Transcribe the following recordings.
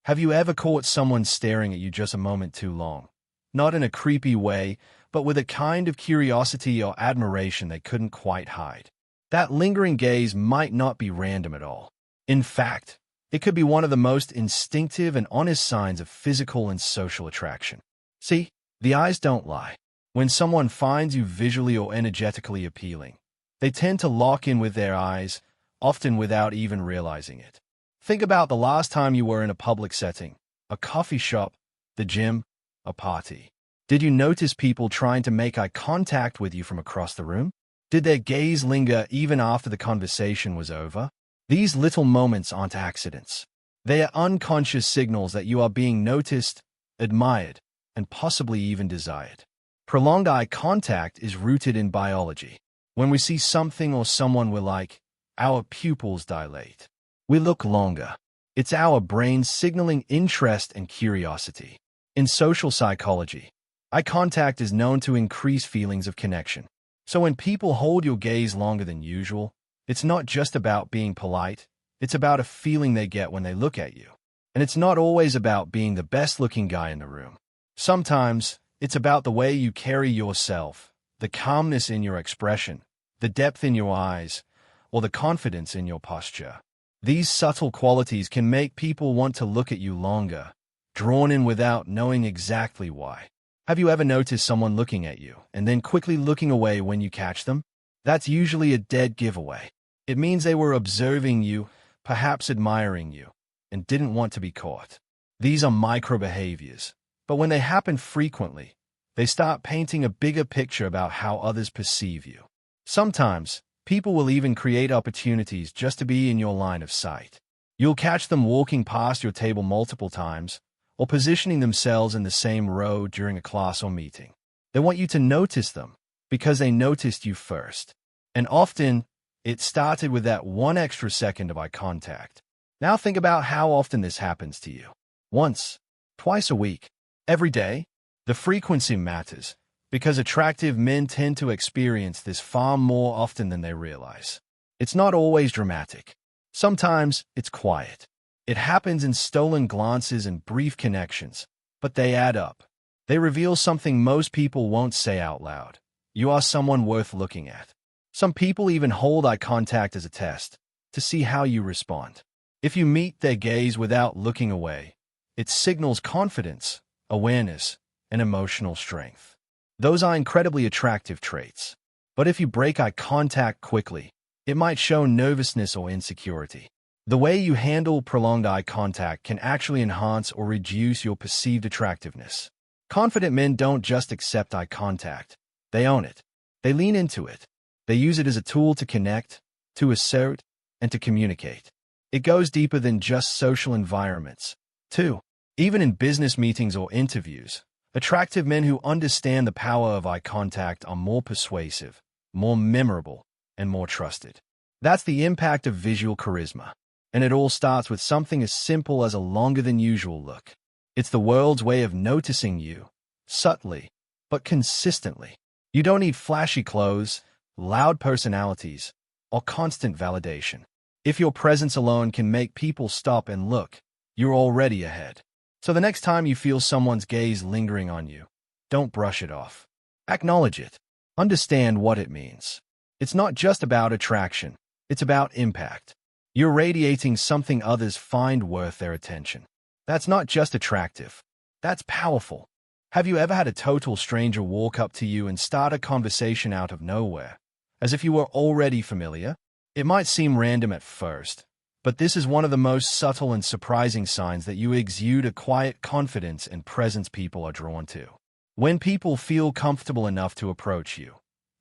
Have you ever caught someone staring at you just a moment too long? Not in a creepy way, but with a kind of curiosity or admiration they couldn't quite hide. That lingering gaze might not be random at all. In fact, it could be one of the most instinctive and honest signs of physical and social attraction. See, the eyes don't lie. When someone finds you visually or energetically appealing, they tend to lock in with their eyes, often without even realizing it. Think about the last time you were in a public setting, a coffee shop, the gym, a party. Did you notice people trying to make eye contact with you from across the room? Did their gaze linger even after the conversation was over? These little moments aren't accidents. They are unconscious signals that you are being noticed, admired, and possibly even desired. Prolonged eye contact is rooted in biology. When we see something or someone we like, our pupils dilate. We look longer. It's our brain signaling interest and curiosity. In social psychology, eye contact is known to increase feelings of connection. So when people hold your gaze longer than usual, it's not just about being polite, it's about a feeling they get when they look at you. And it's not always about being the best-looking guy in the room. Sometimes, it's about the way you carry yourself, the calmness in your expression, the depth in your eyes, or the confidence in your posture. These subtle qualities can make people want to look at you longer, drawn in without knowing exactly why. Have you ever noticed someone looking at you and then quickly looking away when you catch them? That's usually a dead giveaway. It means they were observing you, perhaps admiring you, and didn't want to be caught. These are micro behaviors, but when they happen frequently, they start painting a bigger picture about how others perceive you. Sometimes, people will even create opportunities just to be in your line of sight. You'll catch them walking past your table multiple times, or positioning themselves in the same row during a class or meeting. They want you to notice them, because they noticed you first. And often, it started with that one extra second of eye contact. Now think about how often this happens to you. Once, twice a week, every day? The frequency matters, because attractive men tend to experience this far more often than they realize. It's not always dramatic. Sometimes it's quiet. It happens in stolen glances and brief connections, but they add up. They reveal something most people won't say out loud. You are someone worth looking at. Some people even hold eye contact as a test, to see how you respond. If you meet their gaze without looking away, it signals confidence, awareness, and emotional strength. Those are incredibly attractive traits. But if you break eye contact quickly, it might show nervousness or insecurity. The way you handle prolonged eye contact can actually enhance or reduce your perceived attractiveness. Confident men don't just accept eye contact. They own it. They lean into it. They use it as a tool to connect, to assert, and to communicate. It goes deeper than just social environments, too. Even in business meetings or interviews, attractive men who understand the power of eye contact are more persuasive, more memorable, and more trusted. That's the impact of visual charisma. And it all starts with something as simple as a longer-than-usual look. It's the world's way of noticing you, subtly, but consistently. You don't need flashy clothes, loud personalities, or constant validation. If your presence alone can make people stop and look, you're already ahead. So the next time you feel someone's gaze lingering on you, don't brush it off. Acknowledge it. Understand what it means. It's not just about attraction. It's about impact. You're radiating something others find worth their attention. That's not just attractive. That's powerful. Have you ever had a total stranger walk up to you and start a conversation out of nowhere, as if you were already familiar? It might seem random at first, but this is one of the most subtle and surprising signs that you exude a quiet confidence and presence people are drawn to. When people feel comfortable enough to approach you,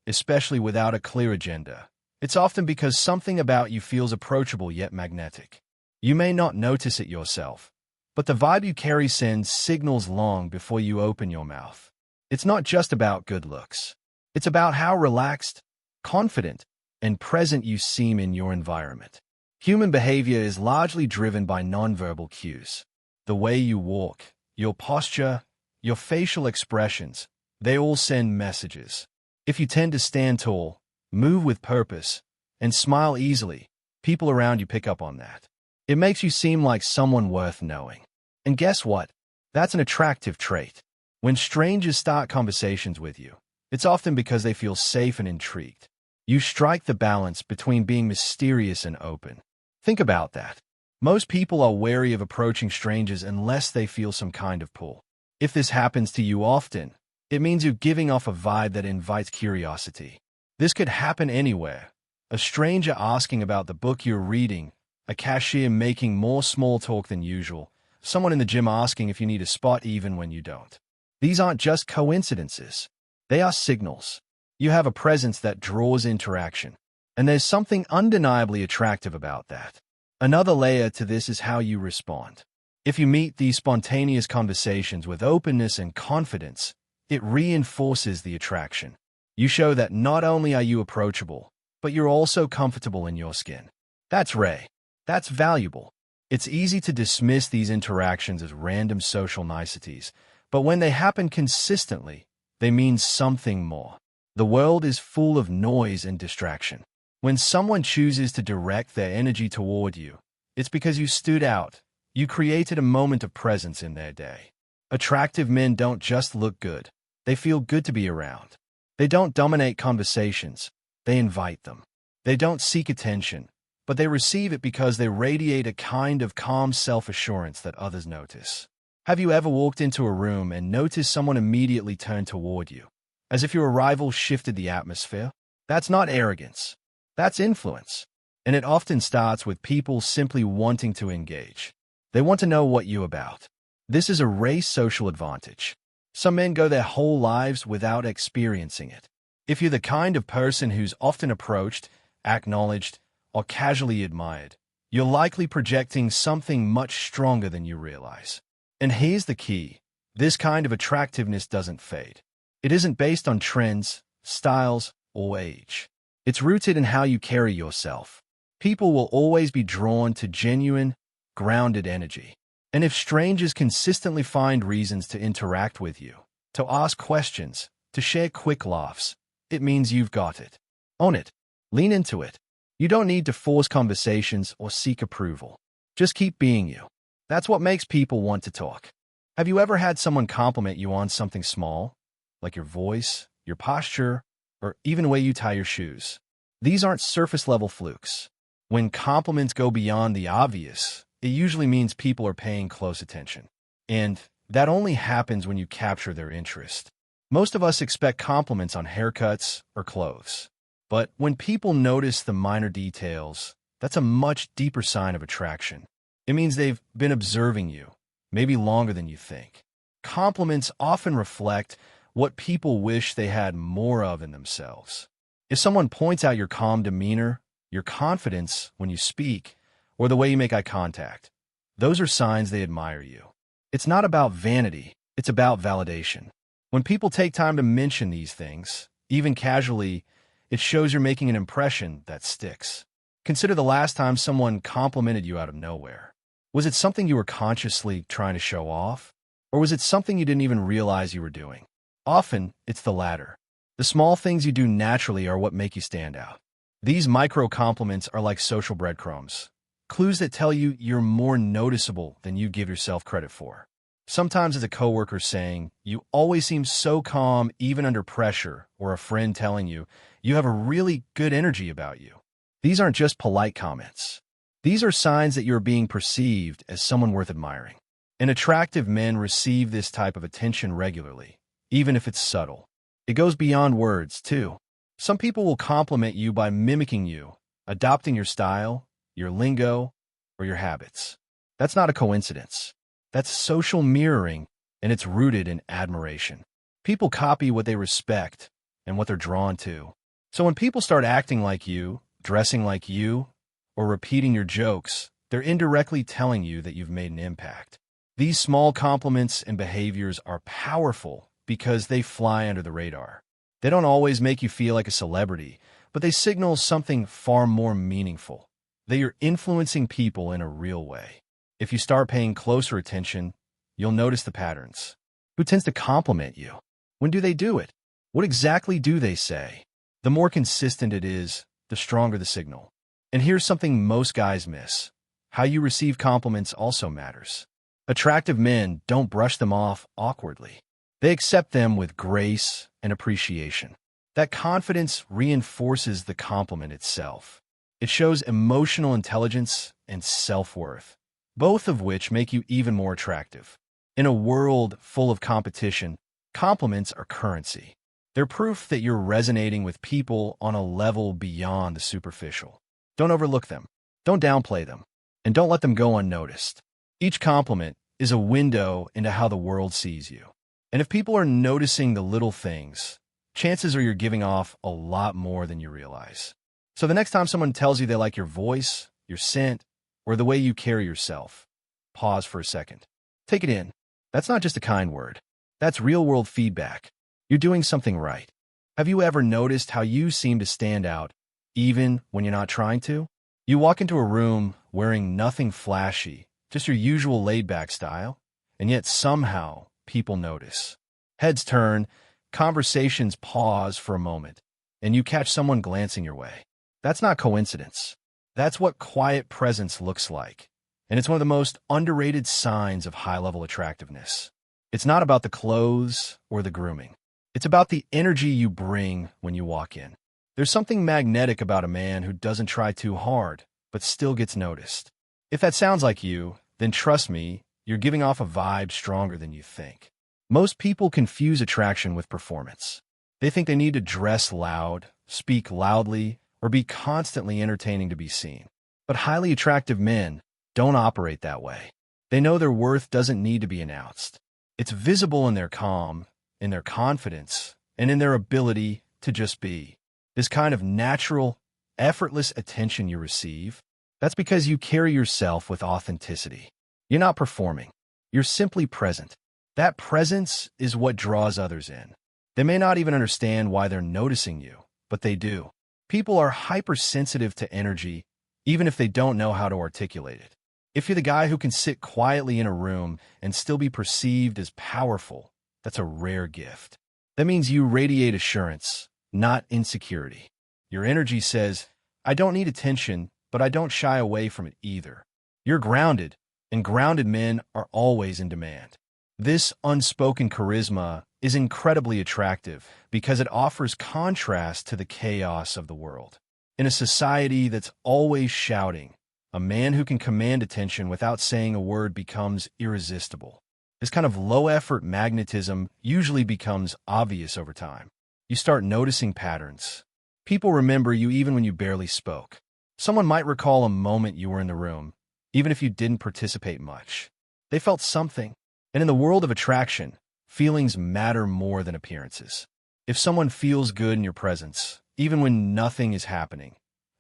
especially without a clear agenda, it's often because something about you feels approachable yet magnetic. You may not notice it yourself, but the vibe you carry sends signals long before you open your mouth. It's not just about good looks. It's about how relaxed, confident, and present you seem in your environment. Human behavior is largely driven by nonverbal cues. The way you walk, your posture, your facial expressions, they all send messages. If you tend to stand tall, move with purpose, and smile easily, people around you pick up on that. It makes you seem like someone worth knowing. And guess what? That's an attractive trait. When strangers start conversations with you, it's often because they feel safe and intrigued. You strike the balance between being mysterious and open. Think about that. Most people are wary of approaching strangers unless they feel some kind of pull. If this happens to you often, it means you're giving off a vibe that invites curiosity. This could happen anywhere. A stranger asking about the book you're reading, a cashier making more small talk than usual, someone in the gym asking if you need a spot even when you don't. These aren't just coincidences. They are signals. You have a presence that draws interaction, and there's something undeniably attractive about that. Another layer to this is how you respond. If you meet these spontaneous conversations with openness and confidence, it reinforces the attraction. You show that not only are you approachable, but you're also comfortable in your skin. That's rare. That's valuable. It's easy to dismiss these interactions as random social niceties, but when they happen consistently, they mean something more. The world is full of noise and distraction. When someone chooses to direct their energy toward you, it's because you stood out. You created a moment of presence in their day. Attractive men don't just look good. They feel good to be around. They don't dominate conversations. They invite them. They don't seek attention, but they receive it because they radiate a kind of calm self-assurance that others notice. Have you ever walked into a room and noticed someone immediately turn toward you, as if your arrival shifted the atmosphere? That's not arrogance. That's influence. And it often starts with people simply wanting to engage. They want to know what you're about. This is a rare social advantage. Some men go their whole lives without experiencing it. If you're the kind of person who's often approached, acknowledged, or casually admired, you're likely projecting something much stronger than you realize. And here's the key. This kind of attractiveness doesn't fade. It isn't based on trends, styles, or age. It's rooted in how you carry yourself. People will always be drawn to genuine, grounded energy. And if strangers consistently find reasons to interact with you, to ask questions, to share quick laughs, it means you've got it. Own it. Lean into it. You don't need to force conversations or seek approval. Just keep being you. That's what makes people want to talk. Have you ever had someone compliment you on something small, like your voice, your posture, or even the way you tie your shoes? These aren't surface-level flukes. When compliments go beyond the obvious, it usually means people are paying close attention. And that only happens when you capture their interest. Most of us expect compliments on haircuts or clothes. But when people notice the minor details, that's a much deeper sign of attraction. It means they've been observing you, maybe longer than you think. Compliments often reflect what people wish they had more of in themselves. If someone points out your calm demeanor, your confidence when you speak, or the way you make eye contact, those are signs they admire you. It's not about vanity, it's about validation. When people take time to mention these things, even casually, it shows you're making an impression that sticks. Consider the last time someone complimented you out of nowhere. Was it something you were consciously trying to show off? Or was it something you didn't even realize you were doing? Often, it's the latter. The small things you do naturally are what make you stand out. These micro compliments are like social breadcrumbs, clues that tell you you're more noticeable than you give yourself credit for. Sometimes it's a coworker saying, "You always seem so calm even under pressure," or a friend telling you, "You have a really good energy about you." These aren't just polite comments. These are signs that you're being perceived as someone worth admiring. And attractive men receive this type of attention regularly, even if it's subtle. It goes beyond words, too. Some people will compliment you by mimicking you, adopting your style, your lingo, or your habits. That's not a coincidence. That's social mirroring, and it's rooted in admiration. People copy what they respect and what they're drawn to. So when people start acting like you, dressing like you, or repeating your jokes, they're indirectly telling you that you've made an impact. These small compliments and behaviors are powerful because they fly under the radar. They don't always make you feel like a celebrity, but they signal something far more meaningful. They are influencing people in a real way. If you start paying closer attention, you'll notice the patterns. Who tends to compliment you? When do they do it? What exactly do they say? The more consistent it is, the stronger the signal. And here's something most guys miss. How you receive compliments also matters. Attractive men don't brush them off awkwardly. They accept them with grace and appreciation. That confidence reinforces the compliment itself. It shows emotional intelligence and self-worth, both of which make you even more attractive. In a world full of competition, compliments are currency. They're proof that you're resonating with people on a level beyond the superficial. Don't overlook them. Don't downplay them. And don't let them go unnoticed. Each compliment is a window into how the world sees you. And if people are noticing the little things, chances are you're giving off a lot more than you realize. So the next time someone tells you they like your voice, your scent, or the way you carry yourself, pause for a second. Take it in. That's not just a kind word. That's real-world feedback. You're doing something right. Have you ever noticed how you seem to stand out, even when you're not trying to? You walk into a room wearing nothing flashy, just your usual laid-back style, and yet somehow people notice. Heads turn, conversations pause for a moment, and you catch someone glancing your way. That's not coincidence. That's what quiet presence looks like, and it's one of the most underrated signs of high-level attractiveness. It's not about the clothes or the grooming. It's about the energy you bring when you walk in. There's something magnetic about a man who doesn't try too hard, but still gets noticed. If that sounds like you, then trust me, you're giving off a vibe stronger than you think. Most people confuse attraction with performance. They think they need to dress loud, speak loudly, or be constantly entertaining to be seen. But highly attractive men don't operate that way. They know their worth doesn't need to be announced. It's visible in their calm, in their confidence, and in their ability to just be. This kind of natural, effortless attention you receive, that's because you carry yourself with authenticity. You're not performing. You're simply present. That presence is what draws others in. They may not even understand why they're noticing you, but they do. People are hypersensitive to energy, even if they don't know how to articulate it. If you're the guy who can sit quietly in a room and still be perceived as powerful, that's a rare gift. That means you radiate assurance, not insecurity. Your energy says, I don't need attention, but I don't shy away from it either. You're grounded, and grounded men are always in demand. This unspoken charisma is incredibly attractive because it offers contrast to the chaos of the world. In a society that's always shouting, a man who can command attention without saying a word becomes irresistible. This kind of low-effort magnetism usually becomes obvious over time. You start noticing patterns. People remember you even when you barely spoke. Someone might recall a moment you were in the room, even if you didn't participate much. They felt something. And in the world of attraction, feelings matter more than appearances. If someone feels good in your presence, even when nothing is happening,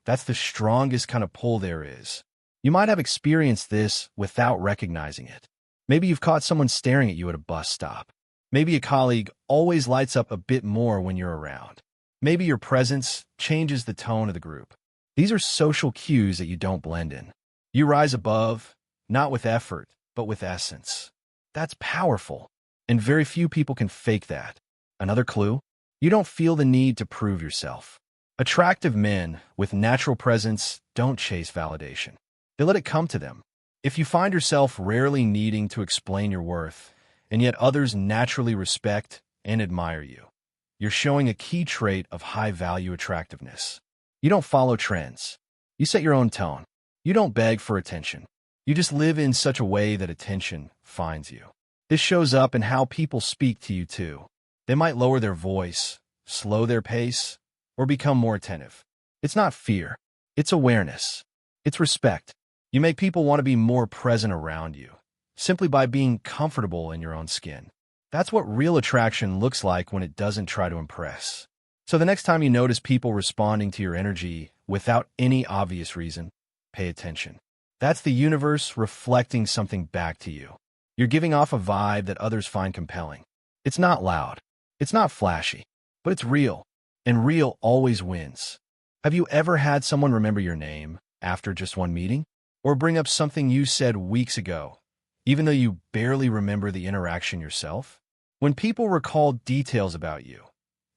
that's the strongest kind of pull there is. You might have experienced this without recognizing it. Maybe you've caught someone staring at you at a bus stop. Maybe a colleague always lights up a bit more when you're around. Maybe your presence changes the tone of the group. These are social cues that you don't blend in. You rise above, not with effort, but with essence. That's powerful, and very few people can fake that. Another clue? You don't feel the need to prove yourself. Attractive men with natural presence don't chase validation. They let it come to them. If you find yourself rarely needing to explain your worth, and yet others naturally respect and admire you, you're showing a key trait of high-value attractiveness. You don't follow trends. You set your own tone. You don't beg for attention. You just live in such a way that attention finds you. This shows up in how people speak to you, too. They might lower their voice, slow their pace, or become more attentive. It's not fear. It's awareness. It's respect. You make people want to be more present around you, simply by being comfortable in your own skin. That's what real attraction looks like when it doesn't try to impress. So the next time you notice people responding to your energy without any obvious reason, pay attention. That's the universe reflecting something back to you. You're giving off a vibe that others find compelling. It's not loud. It's not flashy. But it's real. And real always wins. Have you ever had someone remember your name after just one meeting? Or bring up something you said weeks ago, even though you barely remember the interaction yourself? When people recall details about you,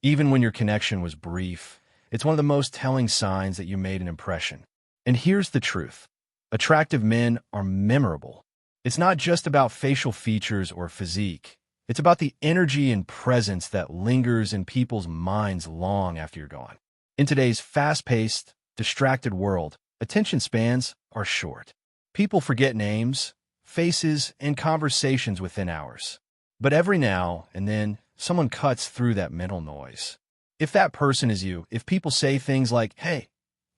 even when your connection was brief, it's one of the most telling signs that you made an impression. And here's the truth. Attractive men are memorable. It's not just about facial features or physique. It's about the energy and presence that lingers in people's minds long after you're gone. In today's fast-paced, distracted world, attention spans are short. People forget names, faces, and conversations within hours. But every now and then, someone cuts through that mental noise. If that person is you, if people say things like, "Hey,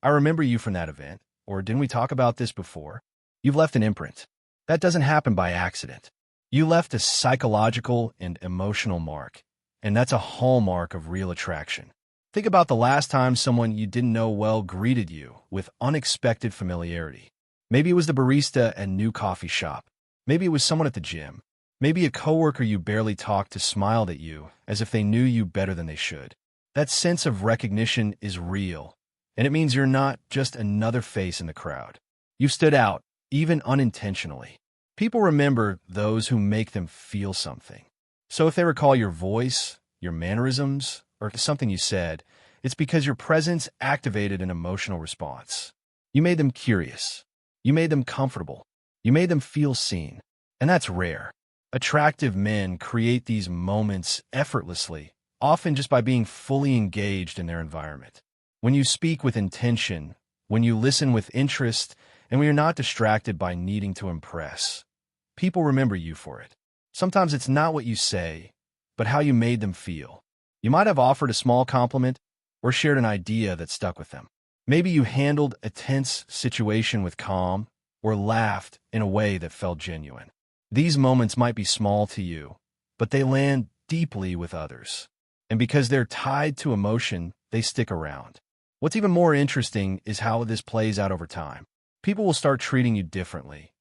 I remember you from that event," or "Didn't we talk about this before?" You've left an imprint. That doesn't happen by accident. You left a psychological and emotional mark, and that's a hallmark of real attraction. Think about the last time someone you didn't know well greeted you with unexpected familiarity. Maybe it was the barista at a new coffee shop. Maybe it was someone at the gym. Maybe a coworker you barely talked to smiled at you as if they knew you better than they should. That sense of recognition is real, and it means you're not just another face in the crowd. You've stood out, even unintentionally. People remember those who make them feel something. So if they recall your voice, your mannerisms, or something you said, it's because your presence activated an emotional response. You made them curious. You made them comfortable. You made them feel seen. And that's rare. Attractive men create these moments effortlessly, often just by being fully engaged in their environment. When you speak with intention, when you listen with interest, and when you're not distracted by needing to impress, people remember you for it. Sometimes it's not what you say, but how you made them feel. You might have offered a small compliment or shared an idea that stuck with them. Maybe you handled a tense situation with calm or laughed in a way that felt genuine. These moments might be small to you, but they land deeply with others. And because they're tied to emotion, they stick around. What's even more interesting is how this plays out over time. People will start treating you differently,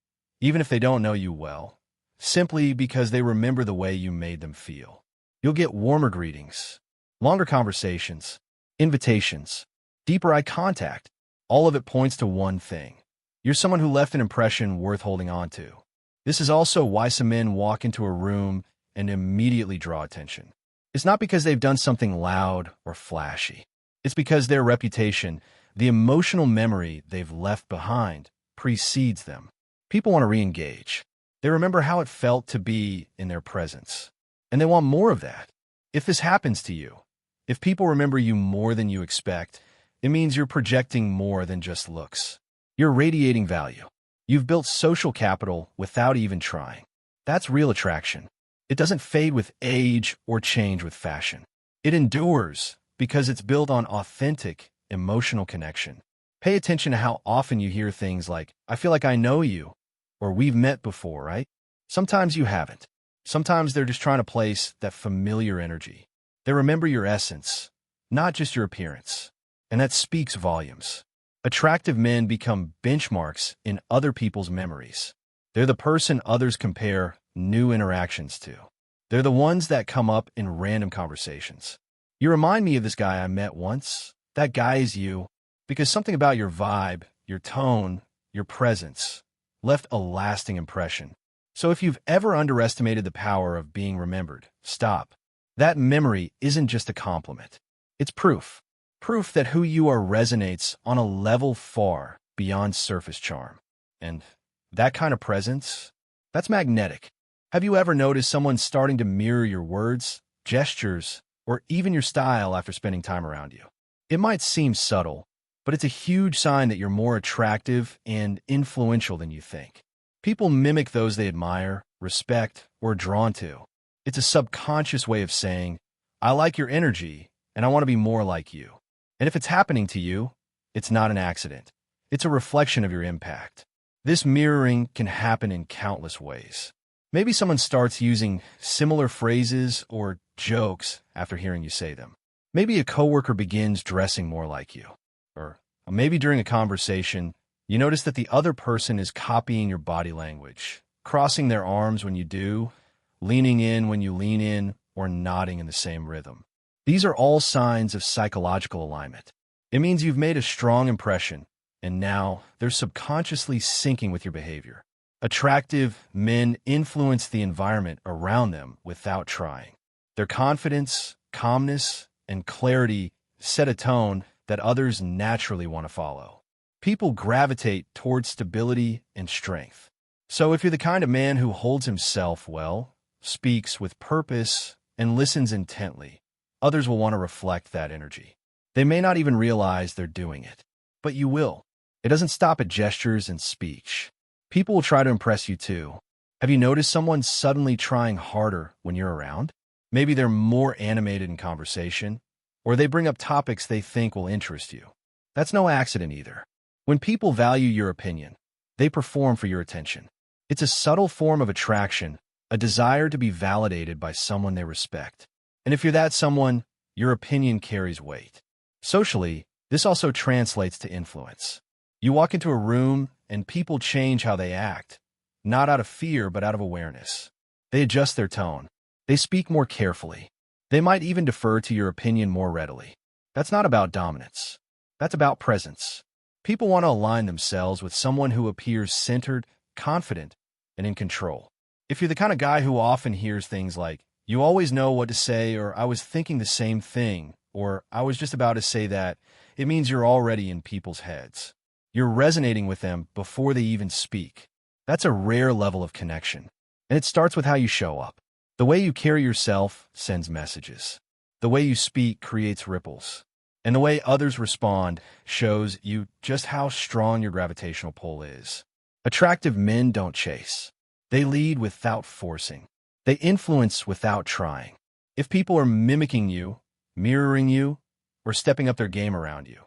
even if they don't know you well, simply because they remember the way you made them feel. You'll get warmer greetings, longer conversations, invitations, deeper eye contact. All of it points to one thing. You're someone who left an impression worth holding on to. This is also why some men walk into a room and immediately draw attention. It's not because they've done something loud or flashy. It's because their reputation, the emotional memory they've left behind, precedes them. People want to re-engage. They remember how it felt to be in their presence. And they want more of that. If this happens to you, if people remember you more than you expect, it means you're projecting more than just looks. You're radiating value. You've built social capital without even trying. That's real attraction. It doesn't fade with age or change with fashion. It endures because it's built on authentic, emotional connection. Pay attention to how often you hear things like, "I feel like I know you," or "We've met before," right? Sometimes you haven't. Sometimes they're just trying to place that familiar energy. They remember your essence, not just your appearance. And that speaks volumes. Attractive men become benchmarks in other people's memories. They're the person others compare new interactions to. They're the ones that come up in random conversations. "You remind me of this guy I met once. That guy is you." Because something about your vibe, your tone, your presence left a lasting impression. So if you've ever underestimated the power of being remembered, stop. That memory isn't just a compliment. It's proof. Proof that who you are resonates on a level far beyond surface charm. And that kind of presence, that's magnetic. Have you ever noticed someone starting to mirror your words, gestures, or even your style after spending time around you? It might seem subtle, but it's a huge sign that you're more attractive and influential than you think. People mimic those they admire, respect, or are drawn to. It's a subconscious way of saying, "I like your energy, and I want to be more like you." And if it's happening to you, it's not an accident. It's a reflection of your impact. This mirroring can happen in countless ways. Maybe someone starts using similar phrases or jokes after hearing you say them. Maybe a coworker begins dressing more like you. Or maybe during a conversation, you notice that the other person is copying your body language, crossing their arms when you do, leaning in when you lean in, or nodding in the same rhythm. These are all signs of psychological alignment. It means you've made a strong impression, and now they're subconsciously syncing with your behavior. Attractive men influence the environment around them without trying. Their confidence, calmness, and clarity set a tone that others naturally want to follow. People gravitate towards stability and strength. So if you're the kind of man who holds himself well, speaks with purpose, and listens intently, others will want to reflect that energy. They may not even realize they're doing it, but you will. It doesn't stop at gestures and speech. People will try to impress you too. Have you noticed someone suddenly trying harder when you're around? Maybe they're more animated in conversation, or they bring up topics they think will interest you. That's no accident either. When people value your opinion, they perform for your attention. It's a subtle form of attraction, a desire to be validated by someone they respect. And if you're that someone, your opinion carries weight. Socially, this also translates to influence. You walk into a room and people change how they act, not out of fear but out of awareness. They adjust their tone. They speak more carefully. They might even defer to your opinion more readily. That's not about dominance. That's about presence. People want to align themselves with someone who appears centered, confident, and in control. If you're the kind of guy who often hears things like, "You always know what to say," or "I was thinking the same thing," or "I was just about to say that," it means you're already in people's heads. You're resonating with them before they even speak. That's a rare level of connection. And it starts with how you show up. The way you carry yourself sends messages. The way you speak creates ripples. And the way others respond shows you just how strong your gravitational pull is. Attractive men don't chase. They lead without forcing. They influence without trying. If people are mimicking you, mirroring you, or stepping up their game around you,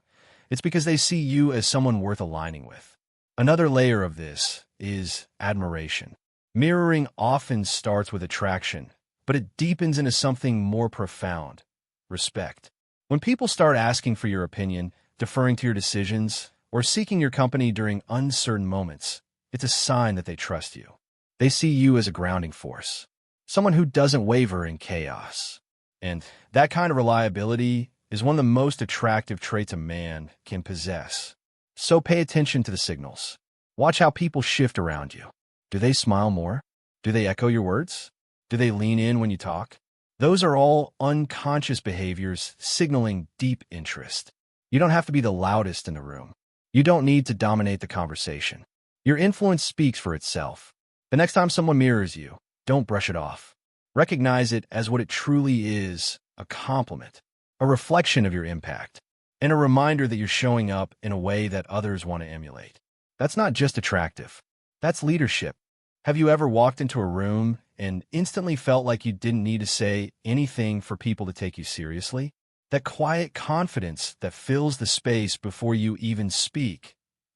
it's because they see you as someone worth aligning with. Another layer of this is admiration. Mirroring often starts with attraction, but it deepens into something more profound: respect. When people start asking for your opinion, deferring to your decisions, or seeking your company during uncertain moments, it's a sign that they trust you. They see you as a grounding force, someone who doesn't waver in chaos. And that kind of reliability is one of the most attractive traits a man can possess. So pay attention to the signals. Watch how people shift around you. Do they smile more? Do they echo your words? Do they lean in when you talk? Those are all unconscious behaviors signaling deep interest. You don't have to be the loudest in the room. You don't need to dominate the conversation. Your influence speaks for itself. The next time someone mirrors you, don't brush it off. Recognize it as what it truly is: a compliment, a reflection of your impact, and a reminder that you're showing up in a way that others want to emulate. That's not just attractive. That's leadership. Have you ever walked into a room and instantly felt like you didn't need to say anything for people to take you seriously? That quiet confidence that fills the space before you even speak.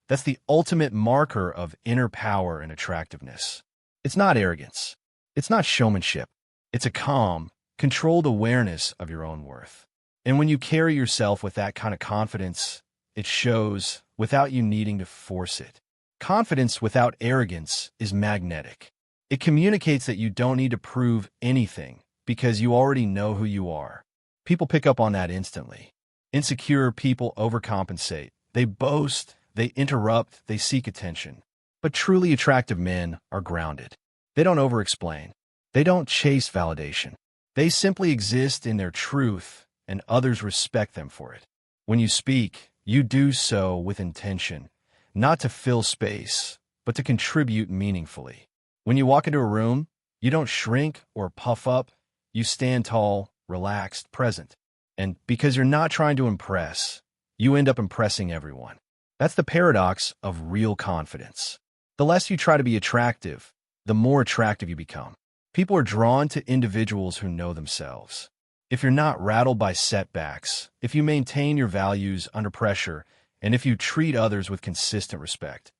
That's the ultimate marker of inner power and attractiveness. It's not arrogance. It's not showmanship. It's a calm, controlled awareness of your own worth. And when you carry yourself with that kind of confidence, it shows without you needing to force it. Confidence without arrogance is magnetic. It communicates that you don't need to prove anything because you already know who you are. People pick up on that instantly. Insecure people overcompensate. They boast, they interrupt, they seek attention. But truly attractive men are grounded. They don't over-explain. They don't chase validation. They simply exist in their truth, and others respect them for it. When you speak, you do so with intention, not to fill space, but to contribute meaningfully. When you walk into a room, you don't shrink or puff up. You stand tall, relaxed, present. And because you're not trying to impress, you end up impressing everyone. That's the paradox of real confidence. The less you try to be attractive, the more attractive you become. People are drawn to individuals who know themselves. If you're not rattled by setbacks, if you maintain your values under pressure, and if you treat others with consistent respect,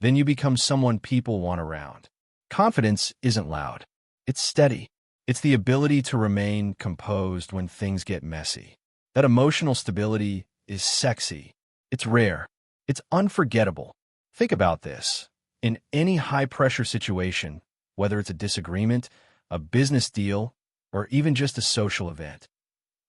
then you become someone people want around. Confidence isn't loud. It's steady. It's the ability to remain composed when things get messy. That emotional stability is sexy. It's rare. It's unforgettable. Think about this. In any high-pressure situation, whether it's a disagreement, a business deal, or even just a social event,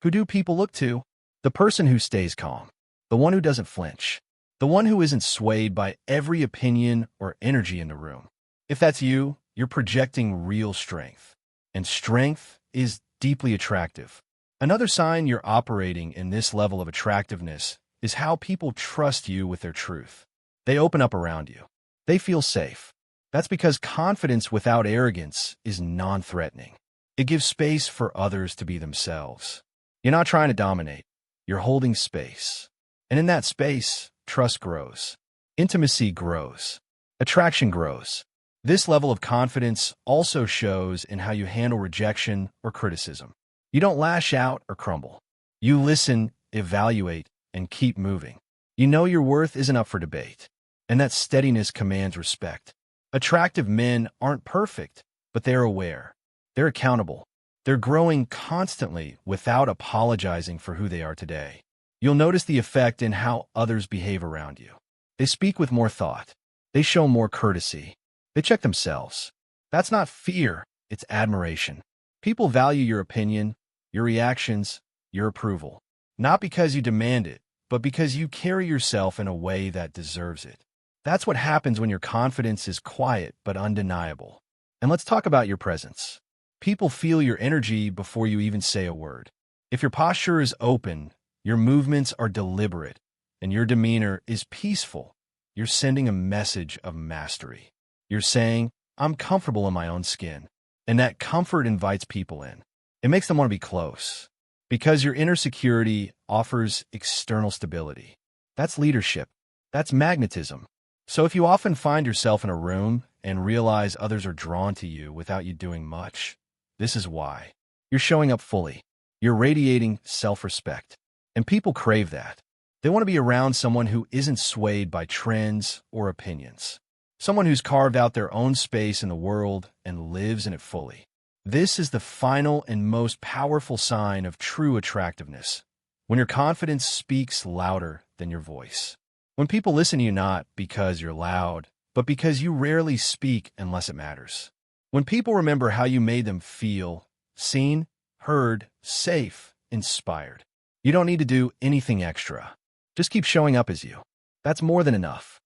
who do people look to? The person who stays calm, the one who doesn't flinch, the one who isn't swayed by every opinion or energy in the room. If that's you, you're projecting real strength. And strength is deeply attractive. Another sign you're operating in this level of attractiveness is how people trust you with their truth. They open up around you. They feel safe. That's because confidence without arrogance is non-threatening. It gives space for others to be themselves. You're not trying to dominate. You're holding space. And in that space, trust grows. Intimacy grows. Attraction grows. This level of confidence also shows in how you handle rejection or criticism. You don't lash out or crumble. You listen, evaluate, and keep moving. You know your worth isn't up for debate, and that steadiness commands respect. Attractive men aren't perfect, but they're aware. They're accountable. They're growing constantly without apologizing for who they are today. You'll notice the effect in how others behave around you. They speak with more thought. They show more courtesy. They check themselves. That's not fear, it's admiration. People value your opinion, your reactions, your approval. Not because you demand it, but because you carry yourself in a way that deserves it. That's what happens when your confidence is quiet but undeniable. And let's talk about your presence. People feel your energy before you even say a word. If your posture is open, your movements are deliberate, and your demeanor is peaceful, you're sending a message of mastery. You're saying, I'm comfortable in my own skin. And that comfort invites people in. It makes them want to be close. Because your inner security offers external stability. That's leadership. That's magnetism. So if you often find yourself in a room and realize others are drawn to you without you doing much, this is why. You're showing up fully. You're radiating self-respect. And people crave that. They want to be around someone who isn't swayed by trends or opinions. Someone who's carved out their own space in the world and lives in it fully. This is the final and most powerful sign of true attractiveness, when your confidence speaks louder than your voice. When people listen to you not because you're loud, but because you rarely speak unless it matters. When people remember how you made them feel, seen, heard, safe, inspired. You don't need to do anything extra. Just keep showing up as you. That's more than enough.